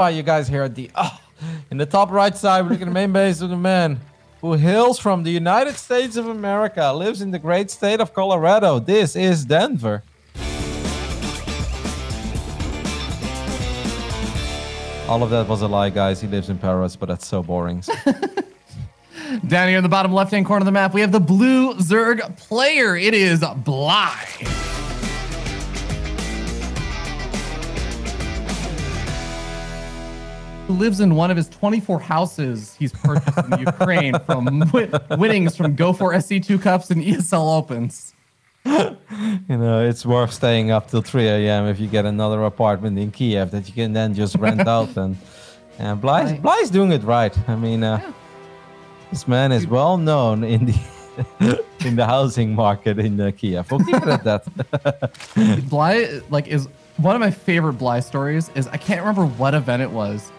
spy you guys here at the in the top right side. We're looking at the main base of the man who hails from the United States of America, lives in the great state of Colorado. This is Denver. All of that was a lie, guys. He lives in Paris, but that's so boring. Down here in the bottom left-hand corner of the map, we have the blue Zerg player. It is Bly. Who lives in one of his 24 houses he's purchased in Ukraine from winnings from Go for SC2 Cups and ESL Opens. You know, it's worth staying up till 3 a.m. if you get another apartment in Kiev that you can then just rent out. And Bly's doing it right. I mean, this man is well known in the in the housing market in Kiev. We'll keep it at that. Bly, like, is one of my favorite Bly stories. Is I can't remember what event it was,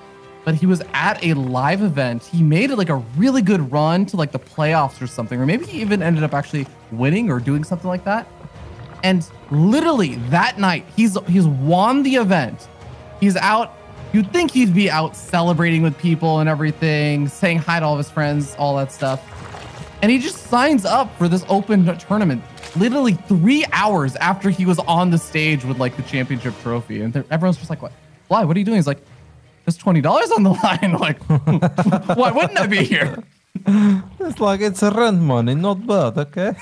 but he was at a live event. He made it like a really good run to like the playoffs or something, or maybe he even ended up actually winning or doing something like that. And literally that night, he's won the event. He's out. You'd think he'd be out celebrating with people and everything, saying hi to all of his friends, all that stuff. And he just signs up for this open tournament literally 3 hours after he was on the stage with like the championship trophy. And everyone's just like, what? Why? What are you doing? He's like, there's $20 on the line. Like, why wouldn't I be here? It's like, it's a rent money, not bad, okay?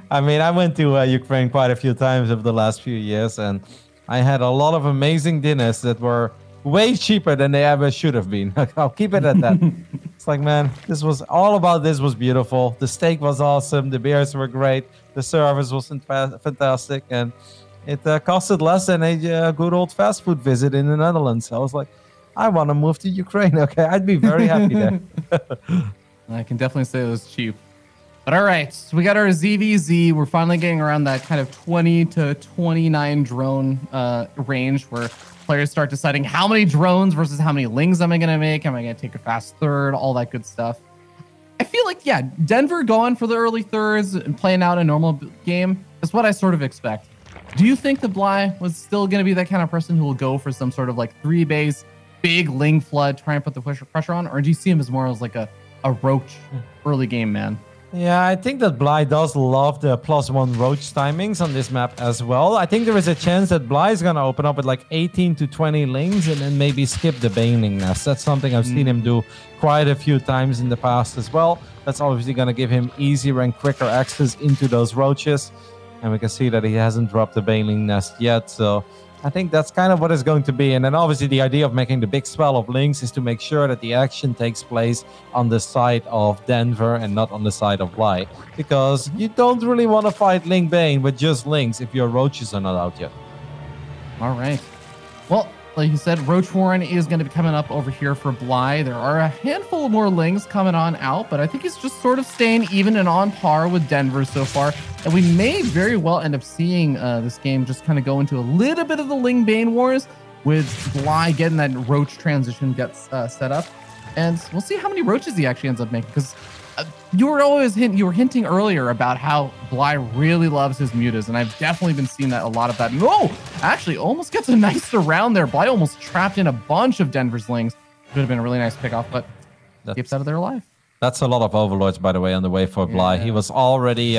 I mean, I went to Ukraine quite a few times over the last few years, and I had a lot of amazing dinners that were way cheaper than they ever should have been. I'll keep it at that. It's like, man, this was all about this was beautiful. The steak was awesome. The beers were great. The service was fantastic. And it costed less than a good old fast food visit in the Netherlands. I was like, I want to move to Ukraine. Okay, I'd be very happy there. I can definitely say it was cheap. But all right, so we got our ZVZ. We're finally getting around that kind of 20 to 29 drone range where players start deciding how many drones versus how many lings am I going to make? Am I going to take a fast third? All that good stuff. I feel like, yeah, Denver going for the early thirds and playing out a normal game is what I sort of expect. Do you think that Bly was still going to be that kind of person who will go for some sort of like 3-base, big ling flood, try and put the pressure on? Or do you see him as more as like a roach early game man? Yeah, I think that Bly does love the +1 roach timings on this map as well. I think there is a chance that Bly is going to open up with like 18 to 20 lings and then maybe skip the baneling nest. That's something I've seen him do quite a few times in the past as well. That's obviously going to give him easier and quicker access into those roaches. And we can see that he hasn't dropped the baneling nest yet. So I think that's kind of what it's going to be. And then obviously the idea of making the big swell of lings is to make sure that the action takes place on the side of Denver and not on the side of Bly. Because you don't really want to fight Ling Bane with just lings if your roaches are not out yet. All right. Well, like you said, Roach Warren is going to be coming up over here for Bly. There are a handful of more lings coming on out, but I think he's just sort of staying even and on par with Denver so far. And we may very well end up seeing this game just kind of go into a little bit of the Ling Bane wars with Bly getting that Roach transition gets set up. And we'll see how many roaches he actually ends up making, because you were hinting earlier about how Bly really loves his mutas, and I've definitely been seeing that a lot of that. No, actually almost gets a nice surround there. Bly almost trapped in a bunch of Denver's lings. Could have been a really nice pickoff, but keeps out of there alive. That's a lot of overlords, by the way, on the way for Bly. He was already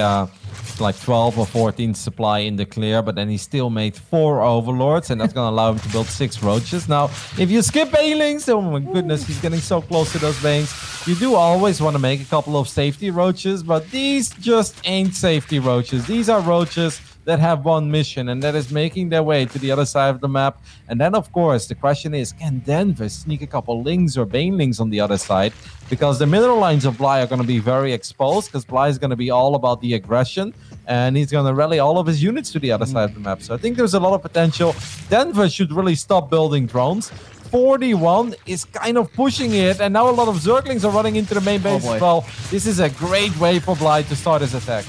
like 12 or 14 supply in the clear, but then he still made 4 overlords, and that's going to allow him to build 6 roaches. Now, if you skip banelings, oh my goodness, he's getting so close to those veins. You do always want to make a couple of safety roaches, but these just ain't safety roaches. These are roaches that have one mission, and that is making their way to the other side of the map. And then, of course, the question is, can Denver sneak a couple lings or banelings on the other side? Because the middle lines of Bly are going to be very exposed, because Bly is going to be all about the aggression, and he's going to rally all of his units to the other side of the map. So I think there's a lot of potential. Denver should really stop building drones. 41 is kind of pushing it, and now a lot of Zerglings are running into the main base as well. This is a great way for Bly to start his attack.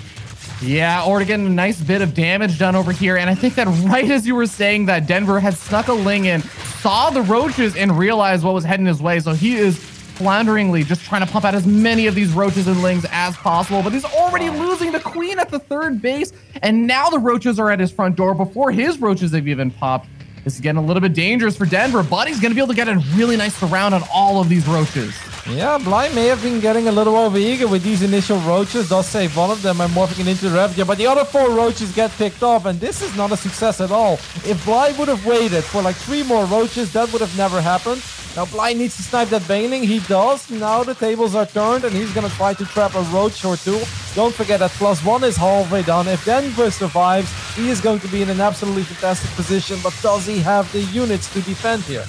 Yeah, or to get a nice bit of damage done over here. And I think that right as you were saying that, Denver had snuck a ling in, saw the roaches, and realized what was heading his way. So he is flounderingly just trying to pump out as many of these roaches and lings as possible. But he's already losing the queen at the third base. And now the roaches are at his front door before his roaches have even popped. This is getting a little bit dangerous for Denver, but he's going to be able to get a really nice surround on all of these roaches. Yeah, Bly may have been getting a little overeager with these initial roaches. Does save one of them and morphing it into the Ravager, but the other 4 roaches get picked off, and this is not a success at all. If Bly would have waited for like 3 more roaches, that would have never happened. Now Bly needs to snipe that Baneling. He does. Now the tables are turned, and he's going to try to trap a roach or 2. Don't forget that +1 is halfway done. If Denver survives, he is going to be in an absolutely fantastic position, but does he have the units to defend here?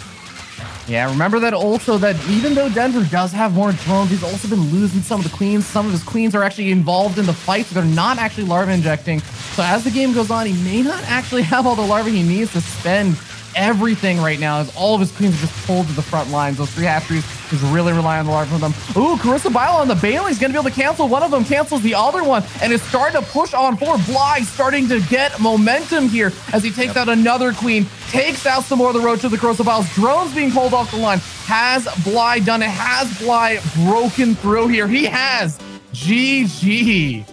Yeah, remember that also that even though Denver does have more drones, he's also been losing some of the queens. Some of his queens are actually involved in the fight, so they're not actually larva injecting. So as the game goes on, he may not actually have all the larvae he needs to spend everything right now, as all of his queens are just pulled to the front lines. Those 3 hatcheries is really relying on the larva for them. Ooh, Carissa Bile on the Bailey's going to be able to cancel one of them, cancels the other one, and is starting to push on forward. Bly starting to get momentum here as he takes out another queen, takes out some more of the roach of the Carissa Biles. Drones being pulled off the line. Has Bly done it? Has Bly broken through here? He has. GG.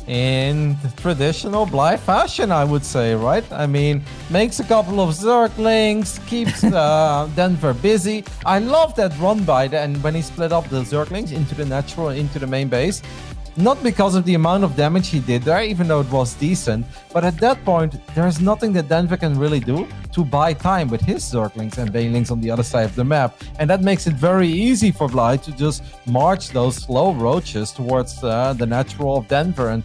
In traditional Bly fashion, I would say, right? I mean, makes a couple of Zerglings, keeps Denver busy. I love that run by and when he split up the Zerglings into the natural, into the main base. Not because of the amount of damage he did there, even though it was decent, but at that point, there's nothing that Denver can really do to buy time with his Zerglings and Banelings on the other side of the map. And that makes it very easy for Bly to just march those slow roaches towards the natural of Denver. And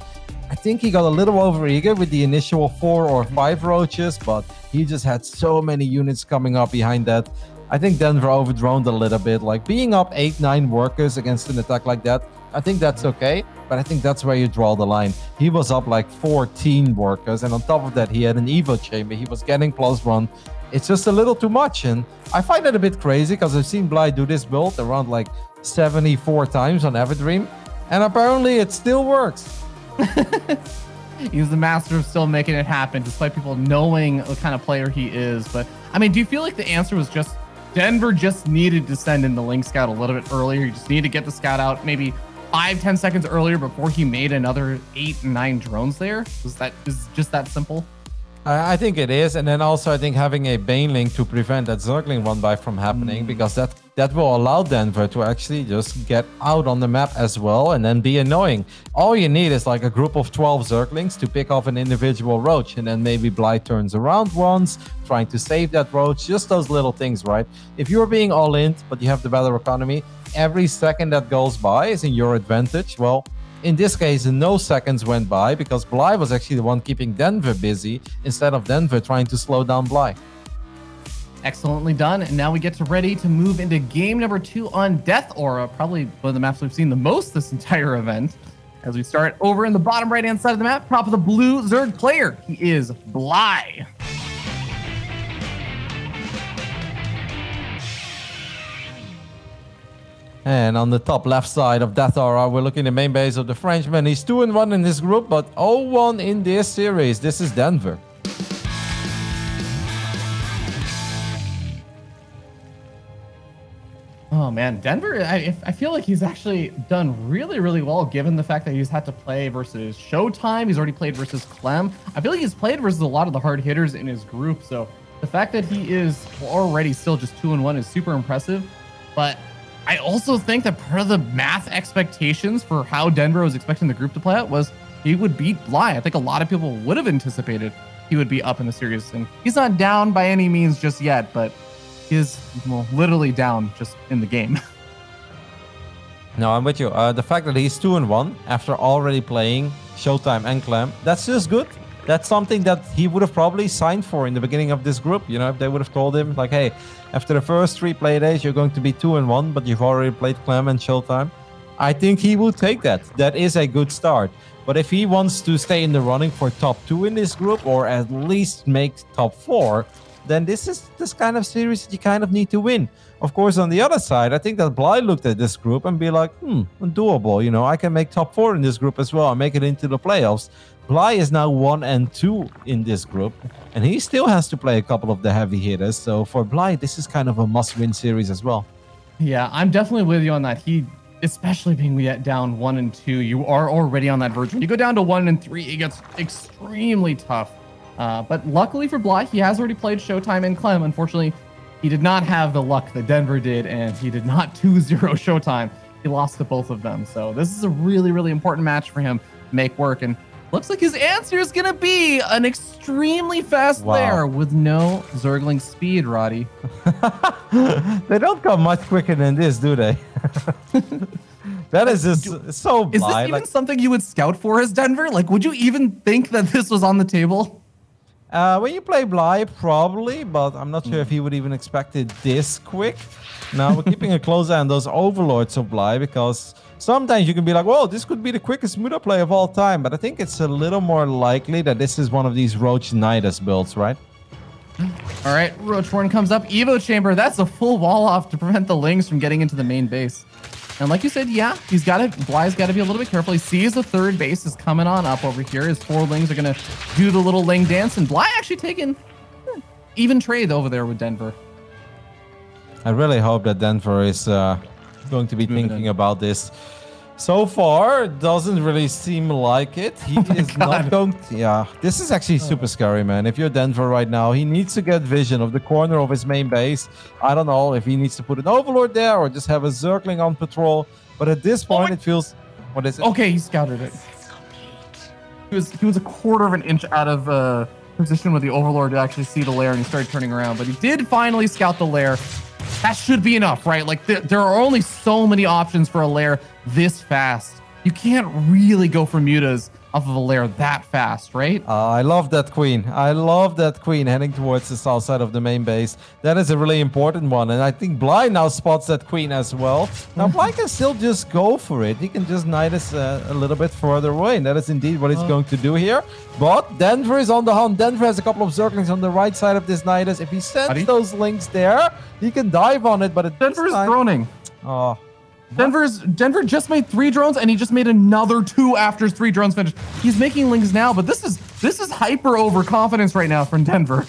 I think he got a little overeager with the initial 4 or 5 roaches, but he just had so many units coming up behind that. I think Denver overdroned a little bit, like being up 8-9 workers against an attack like that. I think that's okay, but I think that's where you draw the line. He was up like 14 workers, and on top of that, he had an Evo chamber. He was getting +1. It's just a little too much, and I find it a bit crazy because I've seen Bly do this build around like 74 times on Everdream, and apparently it still works. He's the master of still making it happen, despite people knowing what kind of player he is. But, I mean, do you feel like the answer was just Denver just needed to send in the Link Scout a little bit earlier? You just need to get the Scout out maybe 5-10 seconds earlier before he made another 8-9 drones there? Is just that simple? I think it is, and then also I think having a Baneling to prevent that Zergling one-by from happening, because that will allow Denver to actually just get out on the map as well and then be annoying. All you need is like a group of 12 Zerglings to pick off an individual roach, and then maybe Bly turns around once, trying to save that roach. Just those little things, right? If you're being all in, but you have the better economy, every second that goes by is in your advantage. Well, in this case, no seconds went by because Bly was actually the one keeping Denver busy instead of Denver trying to slow down Bly. Excellently done. And now we get ready to move into game number 2 on Death Aura, probably one of the maps we've seen the most this entire event. As we start over in the bottom right-hand side of the map, top of the blue Zerg player, he is Bly. And on the top left side of Death Aura, we're looking at the main base of the Frenchman. He's 2-1 in this group, but 0-1 in this series. This is Denver. Oh man, Denver, I feel like he's actually done really, really well given the fact that he's had to play versus Showtime. He's already played versus Clem. I feel like he's played versus a lot of the hard hitters in his group. So the fact that he is already still just 2-1 is super impressive. But I also think that part of the math expectations for how Denver was expecting the group to play out was he would beat Bly. I think a lot of people would have anticipated he would be up in the series. And he's not down by any means just yet, but he is, well, literally down just in the game. No, I'm with you. The fact that he's 2-1 after already playing Showtime and Clem, that's just good. That's something that he would have probably signed for in the beginning of this group. You know, if they would have told him, like, hey, after the first 3 play days, you're going to be 2-1, but you've already played Clem and Showtime. I think he will take that. That is a good start. But if he wants to stay in the running for top 2 in this group, or at least make top 4, then this is this kind of series that you kind of need to win. Of course, on the other side, I think that Bly looked at this group and be like, doable. You know, I can make top 4 in this group as well and make it into the playoffs. Bly is now 1-2 in this group, and he still has to play a couple of the heavy hitters. So for Bly, this is kind of a must-win series as well. Yeah, I'm definitely with you on that. He, especially being down 1-2, you are already on that verge. When you go down to 1-3, it gets extremely tough But luckily for Bly, he has already played Showtime and Clem. Unfortunately, he did not have the luck that Denver did, and he did not 2-0 Showtime. He lost to both of them. So this is a really, really important match for him to make work. And looks like his answer is going to be an extremely fast lair with no Zergling speed, Roddy. They don't come much quicker than this, do they? That is just so blind. Is this even something you would scout for as Denver? Like, would you even think that this was on the table? When you play Bly, probably, but I'm not sure if he would even expect it this quick. Now, we're keeping a close eye on those overlords of Bly, because sometimes you can be like, whoa, this could be the quickest Muda play of all time. But I think it's a little more likely that this is one of these Roach Nidus builds, right? All right, Roach Warren comes up. Evo Chamber, that's a full wall off to prevent the Lings from getting into the main base. And like you said, yeah, Bly's got to be a little bit careful. He sees the third base is coming on up over here. His 4 Lings are going to do the little Ling dance. And Bly actually taking even trade over there with Denver. I really hope that Denver is going to be thinking about this. So far, it doesn't really seem like it. He is not going to... Yeah, this is actually super scary, man. If you're Denver right now, he needs to get vision of the corner of his main base. I don't know if he needs to put an Overlord there or just have a Zergling on patrol. But at this point, it feels... What is it? Okay, he scouted it. He was a quarter of an inch out of position with the Overlord to actually see the lair, and he started turning around. But he did finally scout the lair. That should be enough, right? Like, there are only so many options for a lair this fast. You can't really go for mutas off of a lair that fast, right? I love that queen. I love that queen heading towards the south side of the main base. That is a really important one. And I think Bly now spots that queen as well. Now, Bly can still just go for it. He can just Nidus a little bit further away. And that is indeed what he's going to do here. But Denver is on the hunt. Denver has a couple of Zerglings on the right side of this Nidus. If he sends those links there, he can dive on it. But Denver is droning. Oh. Denver just made 3 drones, and he just made another 2 after his 3 drones finished. He's making Lings now, but this is hyper overconfidence right now from Denver.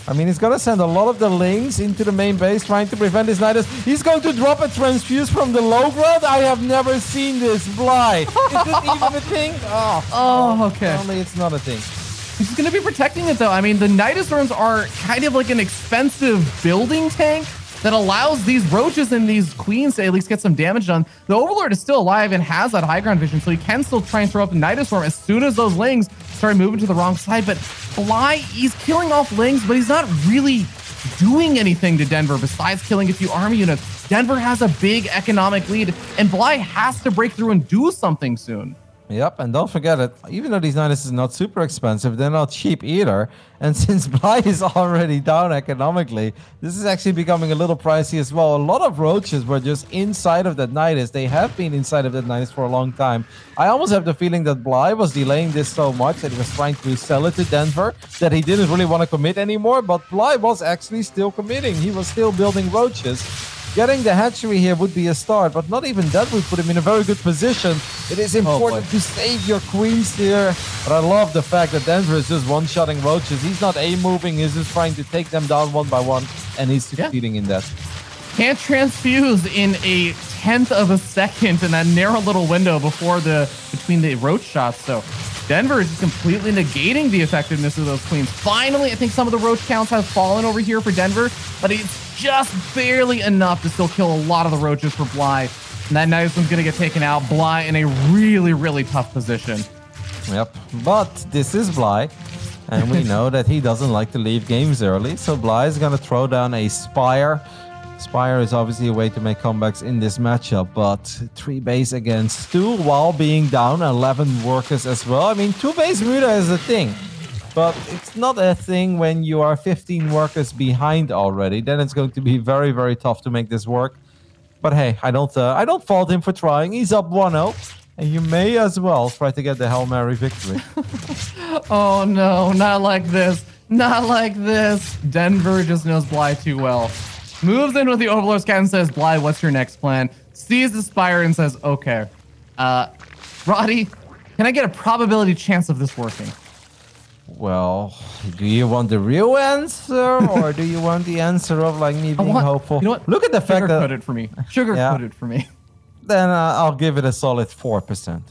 I mean, he's going to send a lot of the Lings into the main base, trying to prevent his Nidus. He's going to drop a Transfuse from the low ground. I have never seen this Bly. Is this even a thing? Oh, okay. Only it's not a thing. He's going to be protecting it, though. I mean, the Nidus drones are kind of like an expensive building tank that allows these roaches and these queens to at least get some damage done. The Overlord is still alive and has that high ground vision, so he can still try and throw up a Nidus Storm as soon as those Lings start moving to the wrong side. But Bly, he's killing off Lings, but he's not really doing anything to Denver besides killing a few army units. Denver has a big economic lead, and Bly has to break through and do something soon. Yep, and don't forget it, even though these Nidus is not super expensive, they're not cheap either. And since Bly is already down economically, this is actually becoming a little pricey as well. A lot of roaches were just inside of that Nidus. They have been inside of that Nidus for a long time. I almost have the feeling that Bly was delaying this so much that he was trying to sell it to Denver that he didn't really want to commit anymore. But Bly was actually still committing. He was still building roaches. Getting the hatchery here would be a start, but not even that would put him in a very good position. It is important to save your queens here. But I love the fact that Denver is just one-shotting roaches. He's not A-moving, he's just trying to take them down one by one, and he's succeeding in that. Can't transfuse in a 1/10 of a second in that narrow little window between the roach shots. So Denver is just completely negating the effectiveness of those queens. Finally, I think some of the roach counts have fallen over here for Denver, but it's just barely enough to still kill a lot of the roaches for Bly. And that Nidus one's going to get taken out. Bly in a really, really tough position. Yep, but this is Bly, and we know that he doesn't like to leave games early, so Bly is going to throw down a Spire. Spire is obviously a way to make comebacks in this matchup, but 3 base against 2 while being down 11 workers as well. I mean, 2 base Muda is a thing, but it's not a thing when you are 15 workers behind already. Then it's going to be very, very tough to make this work. But hey, I don't fault him for trying. He's up 1-0, and you may as well try to get the Hail Mary victory. Oh no, not like this. Not like this. Denver just knows Bly too well. Moves in with the Overlord Scout and says, Bly, what's your next plan? Sees the Spire and says, okay. Roddy, can I get a probability chance of this working? Well, do you want the real answer, or do you want the answer of like me being hopeful? You know what? Look at the fact that... Sugarcoat it for me. Sugarcoat it for me. Then I'll give it a solid 4%.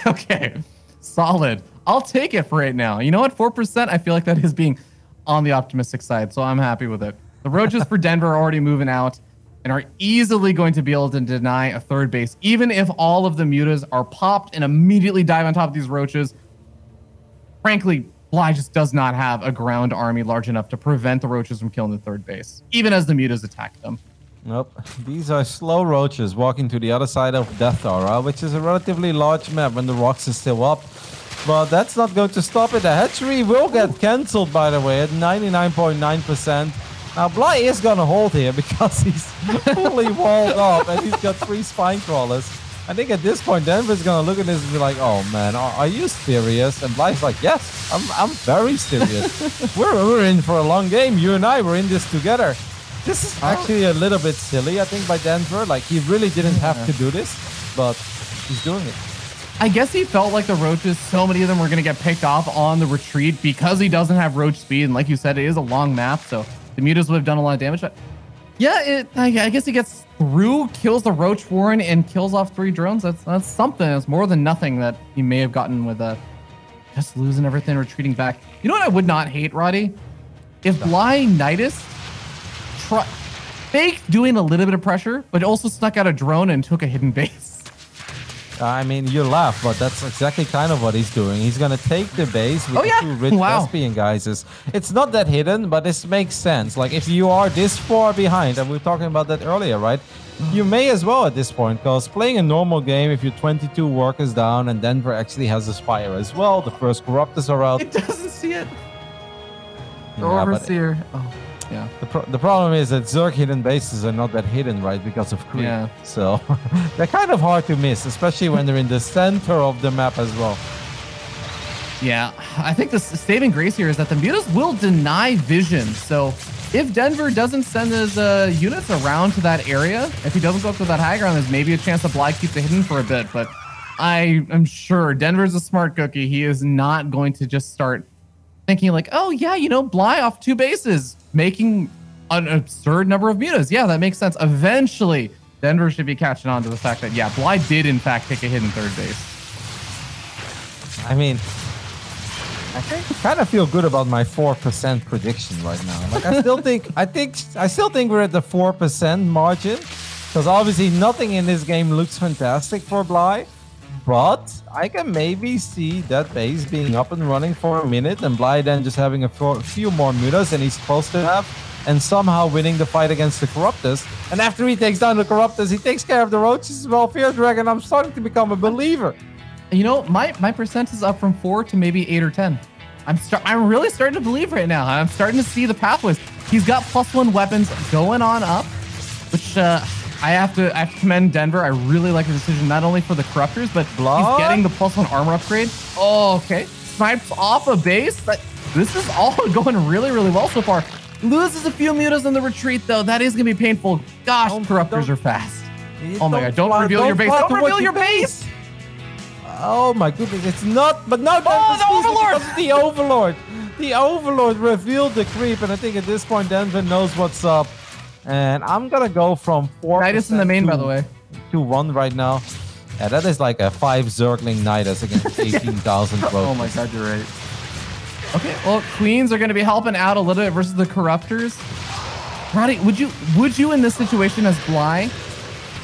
Okay. Solid. I'll take it for right now. You know what? 4%, I feel like that is being on the optimistic side, so I'm happy with it. The roaches for Denver are already moving out and are easily going to be able to deny a third base, even if all of the mutas are popped and immediately dive on top of these roaches. Frankly, Bly just does not have a ground army large enough to prevent the roaches from killing the third base, even as the mutas attack them. Nope. These are slow roaches walking to the other side of Death Aura, which is a relatively large map when the rocks is still up. But that's not going to stop it. The hatchery will get cancelled, by the way, at 99.9%. Now, Bly is going to hold here because he's fully walled up and he's got 3 spine crawlers. I think at this point, Denver's going to look at this and be like, oh, man, are you serious? And Bly's like, yes, I'm very serious. we're in for a long game. You and I were in this together. This is actually a little bit silly, I think, by Denver. Like, he really didn't have to do this, but he's doing it. I guess he felt like the roaches, so many of them were going to get picked off on the retreat because he doesn't have roach speed. And like you said, it is a long map, so the mutas would have done a lot of damage. But yeah, I guess he gets through, kills the roach warren, and kills off 3 drones. That's something. It's more than nothing that he may have gotten with just losing everything, retreating back. You know what I would not hate, Roddy? If Bly Nidus faked doing a little bit of pressure, but also snuck out a drone and took a hidden base. I mean, you laugh, but that's exactly kind of what he's doing. He's going to take the base with the 2 rich Thespian guys. It's not that hidden, but this makes sense. Like, if you are this far behind, and we were talking about that earlier, right? You may as well at this point, because playing a normal game, if you're 22 workers down, and Denver actually has a Spire as well, the first Corruptors are out. It doesn't see it. The Yeah, Overseer. Oh. Yeah. The problem is that Zerg hidden bases are not that hidden, right? Because of creep. Yeah. So they're kind of hard to miss, especially when they're in the center of the map as well. Yeah, I think the saving grace here is that the mutas will deny vision. So if Denver doesn't send his units around to that area, if he doesn't go up to that high ground, there's maybe a chance that Bly keeps it hidden for a bit. But I am sure Denver's a smart cookie. He is not going to just start thinking like, oh yeah, you know, Bly off 2 bases, making an absurd number of mutas. Yeah, that makes sense. Eventually, Denver should be catching on to the fact that, yeah, Bly did in fact take a hidden third base. I mean, I kind of feel good about my 4% prediction right now. Like, I still think we're at the 4% margin, because obviously nothing in this game looks fantastic for Bly. But I can maybe see that base being up and running for a minute, and Bly then just having a few more mutas than he's supposed to have, and somehow winning the fight against the Corruptors. And after he takes down the Corruptors, he takes care of the roaches as well. Fear Dragon, I'm starting to become a believer. You know, my percent is up from 4 to maybe 8 or 10. I'm really starting to believe right now. I'm starting to see the pathways. He's got +1 weapons going on up, which I have to commend Denver. I really like the decision, not only for the Corruptors, but he's getting the +1 armor upgrade. Oh, okay. Snipes off a base. But this is all going really, really well so far. Loses a few mutas in the retreat, though. That is going to be painful. Gosh, Corruptors are fast. Oh my god, don't reveal your base. Don't reveal your base! Oh my goodness, it's not, but no, the Overlord! The Overlord! The Overlord revealed the creep, and I think at this point Denver knows what's up. And I'm gonna go from 4% Nidus in the main, by the way. To 1 right now. Yeah, that is like a 5 Zergling Nidus against 18,000 roaches. Oh my god, you're right. Okay, well, Queens are gonna be helping out a little bit versus the Corruptors. Roddy, would you in this situation as Bly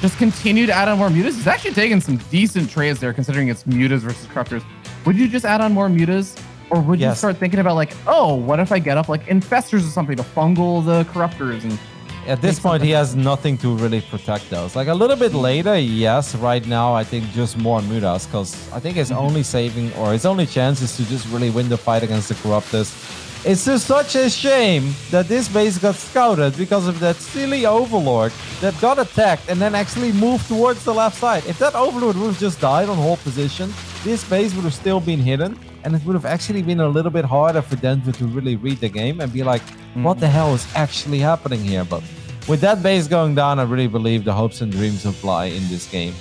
just continue to add on more mutas? He's actually taking some decent trades there, considering it's mutas versus Corruptors. Would you just add on more mutas? Or would you start thinking about like, oh, what if I get up like Infestors or something to fungal the Corruptors? And at this point, he has nothing to really protect those. Like a little bit later, yes. Right now, I think just more mutas, because I think his only saving or his only chance is to just really win the fight against the Corruptors. It's just such a shame that this base got scouted because of that silly Overlord that got attacked and then actually moved towards the left side. If that Overlord would have just died on hold position, this base would have still been hidden, and it would have actually been a little bit harder for Denver to really read the game and be like, what the hell is actually happening here? But with that base going down, I really believe the hopes and dreams of Bly in this game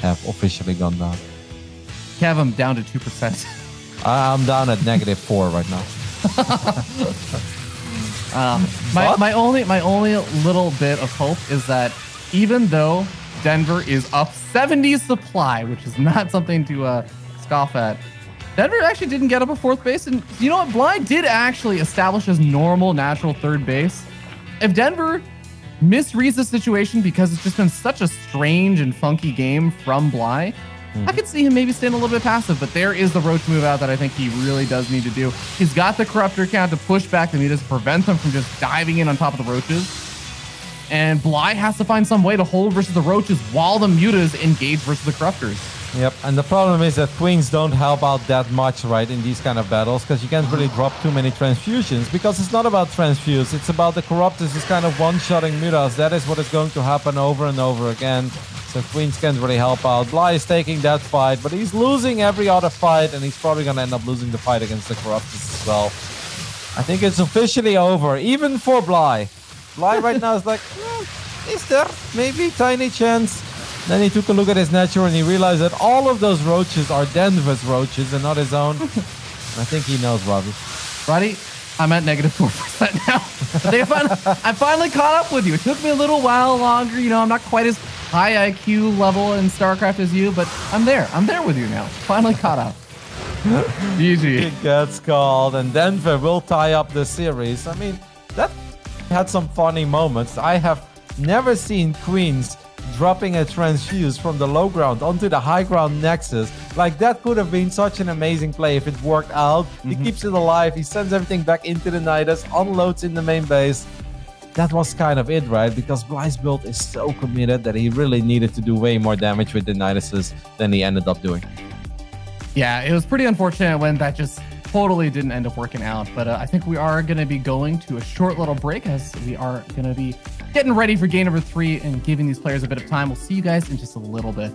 have officially gone down. Kev, I'm down to 2%. I'm down at -4 right now. My only little bit of hope is that even though Denver is up 70 supply, which is not something to scoff at, Denver actually didn't get up a fourth base. And you know what? Bly did actually establish his normal, natural third base. If Denver misreads the situation because it's just been such a strange and funky game from Bly, I could see him maybe staying a little bit passive, but there is the Roach move out that I think he really does need to do. He's got the Corruptor count to push back the Mutas, prevent them from just diving in on top of the Roaches. And Bly has to find some way to hold versus the Roaches while the Mutas engage versus the Corruptors. Yep, and the problem is that Queens don't help out that much, right, in these kind of battles, because you can't really drop too many transfusions, because it's not about transfuse, it's about the Corruptors just kind of one-shotting Mutas. That is what is going to happen over and over again. So Queens can't really help out. Bly is taking that fight, but he's losing every other fight, and he's probably going to end up losing the fight against the Corruptors as well. I think it's officially over, even for Bly. Bly right now is like, is there maybe tiny chance? Then he took a look at his natural and he realized that all of those Roaches are Denver's Roaches and not his own. I think he knows, Robbie. Roddy, I'm at -4% now. I finally caught up with you. It took me a little while longer. You know, I'm not quite as high IQ level in StarCraft as you, but I'm there. I'm there with you now. Finally caught up. GG. It gets called, and Denver will tie up the series. I mean, that had some funny moments. I have never seen Queens dropping a transfuse from the low ground onto the high ground nexus. Like, that could have been such an amazing play if it worked out. He keeps it alive, he sends everything back into the Nidus, unloads in the main base. That was kind of it, right? Because Bly's build is so committed that he really needed to do way more damage with the Niduses than he ended up doing. Yeah, it was pretty unfortunate when that just totally didn't end up working out. But I think we are going to be going to a short little break as we are going to be getting ready for game number 3 and giving these players a bit of time. We'll see you guys in just a little bit.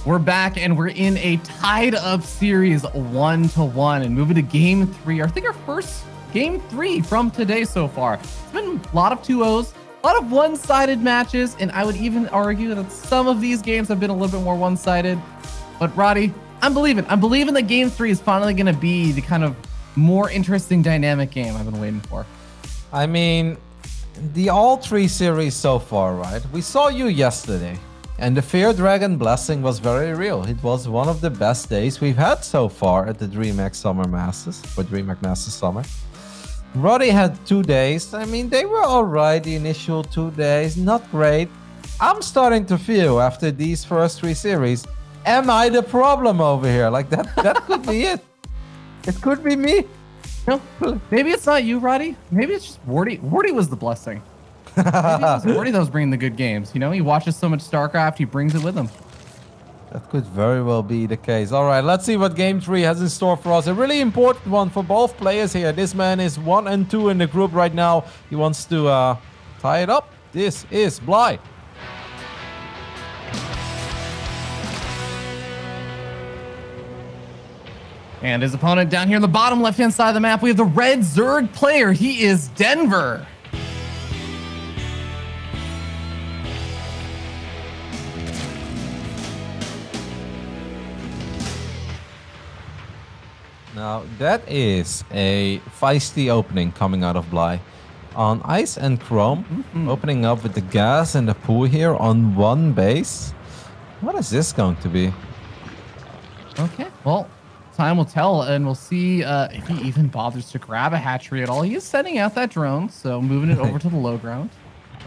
We're back and we're in a tied up series 1-1 and moving to game 3. I think our first game 3 from today so far. It's been a lot of 2-0s, a lot of one-sided matches, and I would even argue that some of these games have been a little bit more one-sided. But Roddy, I'm believing that game 3 is finally going to be the kind of more interesting dynamic game I've been waiting for. I mean, the all 3 series so far, right? We saw you yesterday. And the Fear Dragon blessing was very real. It was one of the best days we've had so far at the DreamHack Summer Masters, or DreamHack Masters Summer. Roddy had 2 days. I mean, they were alright, the initial 2 days, not great. I'm starting to feel, after these first 3 series, am I the problem over here? Like that could be it. It could be me. No, maybe it's not you, Roddy. Maybe it's just Wardy. Wardy was the blessing. Maybe it was Wardy that was bringing the good games. You know, he watches so much StarCraft, he brings it with him. That could very well be the case. All right, let's see what Game 3 has in store for us. A really important one for both players here. This man is 1 and 2 in the group right now. He wants to tie it up. This is Bly. And his opponent down here in the bottom left-hand side of the map, we have the red Zerg player. He is Denver. Now, that is a feisty opening coming out of Bly. On Ice and Chrome, opening up with the gas and the pool here on one base. What is this going to be? Okay, well, time will tell, and we'll see if he even bothers to grab a hatchery at all. He is sending out that drone, so moving it over to the low ground.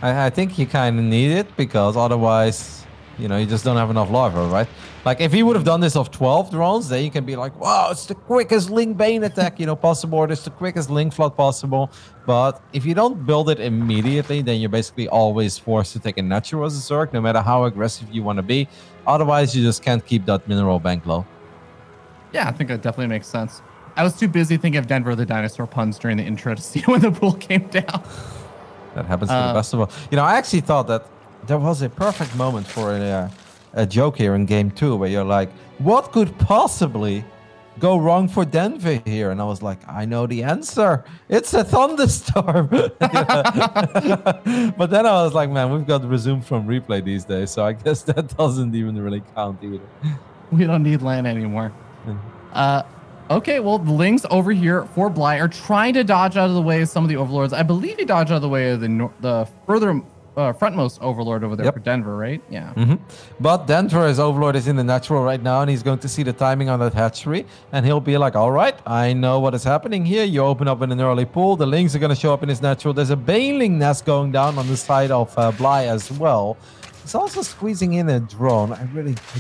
I think you kind of need it, because otherwise, you know, you just don't have enough larvae, right? Like, if he would have done this of 12 drones, then you can be like, wow, it's the quickest Link Bane attack, you know, possible, or it's the quickest Link Flood possible. But if you don't build it immediately, then you're basically always forced to take a natural as a Zerg, no matter how aggressive you want to be. Otherwise, you just can't keep that mineral bank low. Yeah, I think that definitely makes sense. I was too busy thinking of Denver the dinosaur puns during the intro to see when the pool came down. That happens to the best of us. You know, I actually thought that there was a perfect moment for a joke here in Game 2 where you're like, what could possibly go wrong for Denver here? And I was like, I know the answer. It's a thunderstorm. But then I was like, man, we've got resume from replay these days, so I guess that doesn't even really count either. We don't need land anymore. Okay, well, the Lings over here for Bly are trying to dodge out of the way of some of the overlords. I believe he dodged out of the way of the further frontmost overlord over there for Denver, right? Yeah. But Denver, his overlord, is in the natural right now, and he's going to see the timing on that hatchery, and he'll be like, all right, I know what is happening here. You open up in an early pool. The Lings are going to show up in his natural. There's a Baneling nest going down on the side of Bly as well. He's also squeezing in a drone. I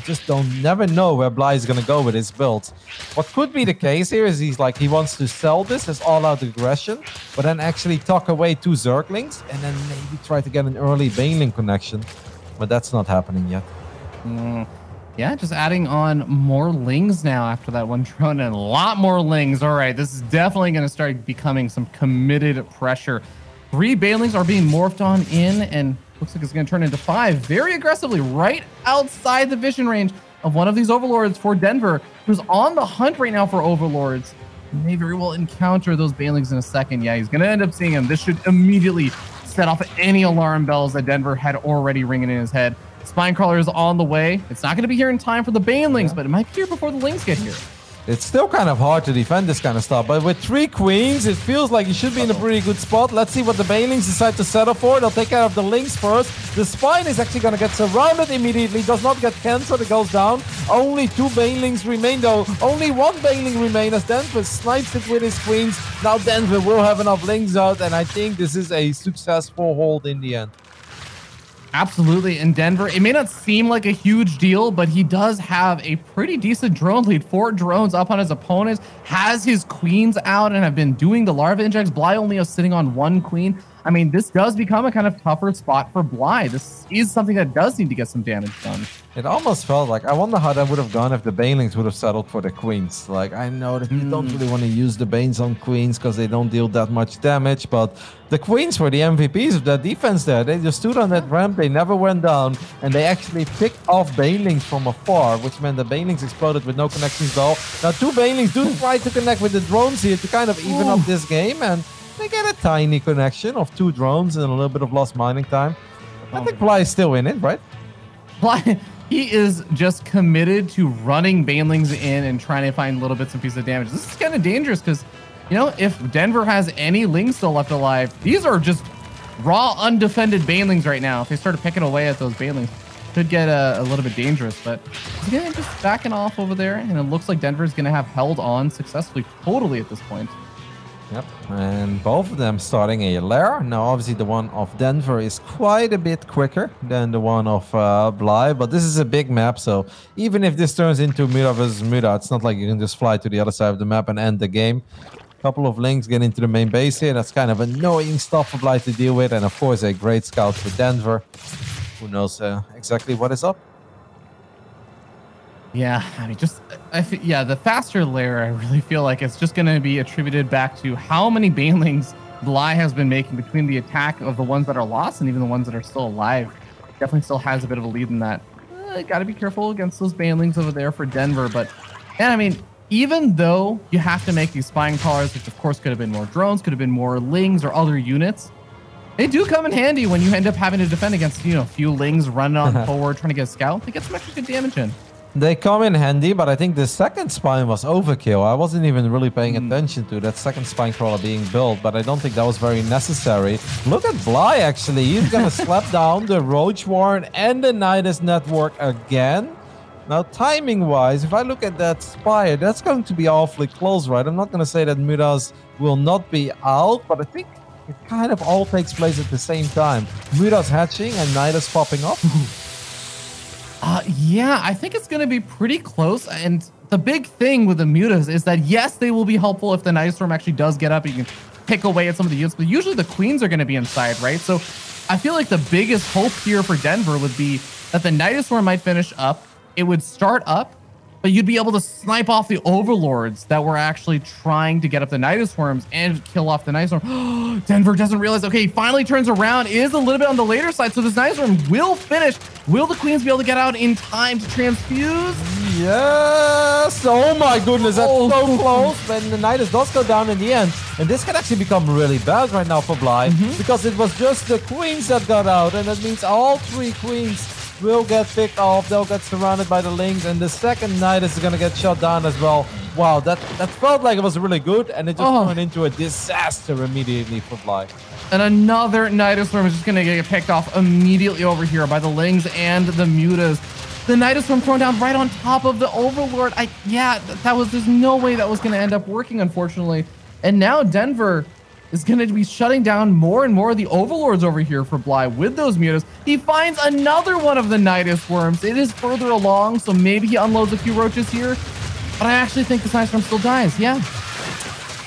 just never know where Bly is going to go with his build. What could be the case here is he wants to sell this as all-out aggression, but then actually tuck away 2 Zerglings and then maybe try to get an early Baneling connection. But that's not happening yet. Yeah, just adding on more Lings now after that one drone and a lot more Lings. All right, this is definitely going to start becoming some committed pressure. 3 Banelings are being morphed on in, and looks like it's going to turn into 5 very aggressively right outside the vision range of one of these overlords for Denver, who's on the hunt right now for overlords. He may very well encounter those Banelings in a second. Yeah, he's going to end up seeing him. This should immediately set off any alarm bells that Denver had already ringing in his head. Spinecrawler is on the way. It's not going to be here in time for the Banelings, but it might be here before the Lings get here. It's still kind of hard to defend this kind of stuff, but with 3 queens, it feels like you should be in a pretty good spot. Let's see what the Banelings decide to settle for. They'll take care of the Lings first. The Spine is actually going to get surrounded immediately. Does not get cancelled. It goes down. Only 2 Banelings remain, though. Only 1 Baneling remains as Denver snipes it with his queens. Now Denver will have enough Lings out, and I think this is a successful hold in the end. Absolutely. In Denver, it may not seem like a huge deal, but he does have a pretty decent drone lead. 4 drones up on his opponent, has his queens out and have been doing the larva injects. Bly only is sitting on 1 queen. I mean, this does become a kind of tougher spot for Bly. This is something that does need to get some damage done. It almost felt like, I wonder how that would have gone if the Banelings would have settled for the queens. Like, I know that you don't really want to use the Banes on queens because they don't deal that much damage, but the queens were the MVPs of that defense there. They just stood on that ramp, they never went down, and they actually picked off Banelings from afar, which meant the Banelings exploded with no connections though. Now 2 Banelings do try to connect with the drones here to kind of even up this game, and they get a tiny connection of 2 drones and a little bit of lost mining time. I think Bly is still in it, right? Bly, he is just committed to running Banelings in and trying to find little bits and pieces of damage. This is kind of dangerous because, you know, if Denver has any Lings still left alive, these are just raw, undefended Banelings right now. If they start picking away at those Banelings, could get a little bit dangerous. But he's going to just backing off over there, and it looks like Denver's going to have held on successfully totally at this point. Yep, and both of them starting a lair. Now, obviously, the one of Denver is quite a bit quicker than the one of Bly, but this is a big map, so even if this turns into Muda versus Muda, it's not like you can just fly to the other side of the map and end the game. A couple of links get into the main base here. That's kind of annoying stuff for Bly to deal with, and of course, a great scout for Denver. Who knows exactly what is up? Yeah, I mean, yeah, the faster lair, I really feel like it's just going to be attributed back to how many banelings Bly has been making between the attack of the ones that are lost and even the ones that are still alive. Definitely still has a bit of a lead in that. Got to be careful against those banelings over there for Denver. But, and I mean, even though you have to make these spying crawlers, which of course could have been more drones, could have been more lings or other units, they do come in handy when you end up having to defend against, a few lings running on forward, trying to get a scout. They get some extra good damage in. They come in handy, but I think the second spine was overkill. I wasn't even really paying attention to that second spine crawler being built, but I don't think that was very necessary. Look at Bly, actually. He's going to slap down the Roach Warren and the Nidus network again. Now, timing-wise, if I look at that Spire, that's going to be awfully close, right? I'm not going to say that Mudas will not be out, but I think it kind of all takes place at the same time. Mudas hatching and Nidus popping up. Yeah, I think it's going to be pretty close. And the big thing with the Mutas is that, yes, they will be helpful if the Nidus Storm actually does get up. You can pick away at some of the units, but usually the Queens are going to be inside, right? So I feel like the biggest hope here for Denver would be that the Nidus Storm might finish up. It would start up, but you'd be able to snipe off the Overlords that were actually trying to get up the Nidus Worms and kill off the Nidus Worm. Denver doesn't realize, okay, he finally turns around, is a little bit on the later side, so this Nidus Worm will finish. Will the Queens be able to get out in time to transfuse? Yes! Oh my goodness, that's so close. And the Nidus does go down in the end. And this can actually become really bad right now for Bly, because it was just the Queens that got out, and that means all three Queens will get picked off. They'll get surrounded by the Lings, and the second Nidus is going to get shot down as well. Wow, that felt like it was really good, and it just turned into a disaster immediately for Bly. And another Nidus Worm is just going to get picked off immediately over here by the Lings and the Mutas. The Nidus Worm thrown down right on top of the Overlord. There's no way that was going to end up working, unfortunately. And now Denver is going to be shutting down more and more of the Overlords over here for Bly with those Mutas. He finds another one of the Nidus Worms. It is further along, so maybe he unloads a few roaches here. But I actually think this Nidus Worm still dies, yeah.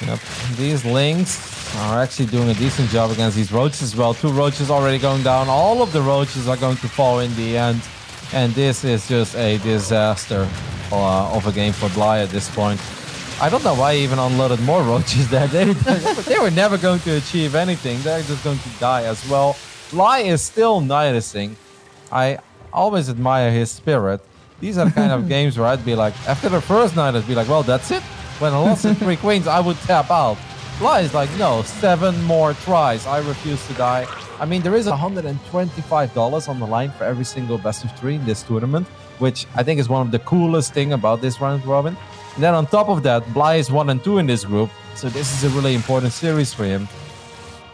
Yep, these Lings are actually doing a decent job against these roaches as well. 2 roaches already going down. All of the roaches are going to fall in the end. And this is just a disaster of a game for Bly at this point. I don't know why I even unloaded more roaches there. They were never going to achieve anything. They're just going to die as well. Bly is still Nidusing. I always admire his spirit. These are the kind of games where I'd be like, after the first Nidus, be like, well, that's it. When I lost the 3 Queens, I would tap out. Bly is like, no, 7 more tries. I refuse to die. I mean, there is $125 on the line for every single best of 3 in this tournament, which I think is one of the coolest thing about this round robin. And then on top of that, Bly is 1 and 2 in this group, so this is a really important series for him.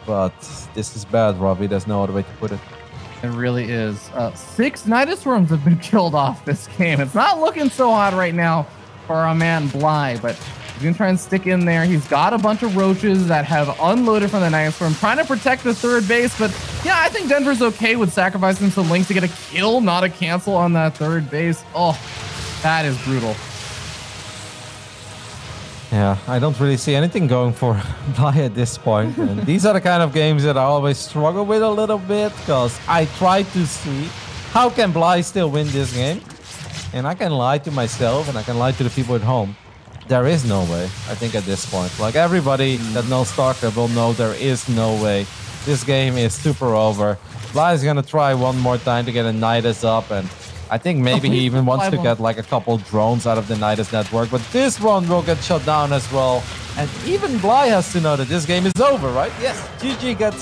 But this is bad, Robbie. There's no other way to put it. It really is. 6 Nidus Worms have been killed off this game. It's not looking so hot right now for our man Bly, but he's going to try and stick in there. He's got a bunch of roaches that have unloaded from the Nidus Worm, trying to protect the 3rd base. But yeah, I think Denver's okay with sacrificing some Lings to get a kill, not a cancel on that 3rd base. Oh, that is brutal. Yeah, I don't really see anything going for Bly at this point. And these are the kind of games that I always struggle with a little bit, because I try to see how can Bly still win this game. And I can lie to myself and I can lie to the people at home. There is no way, I think, at this point. Like, everybody that knows StarCraft will know there is no way. This game is super over. Bly is going to try one more time to get a Nidus up, and I think maybe he even wants to get like a couple drones out of the Nidus network, but this one will get shut down as well. And even Bly has to know that this game is over, right? Yes, GG gets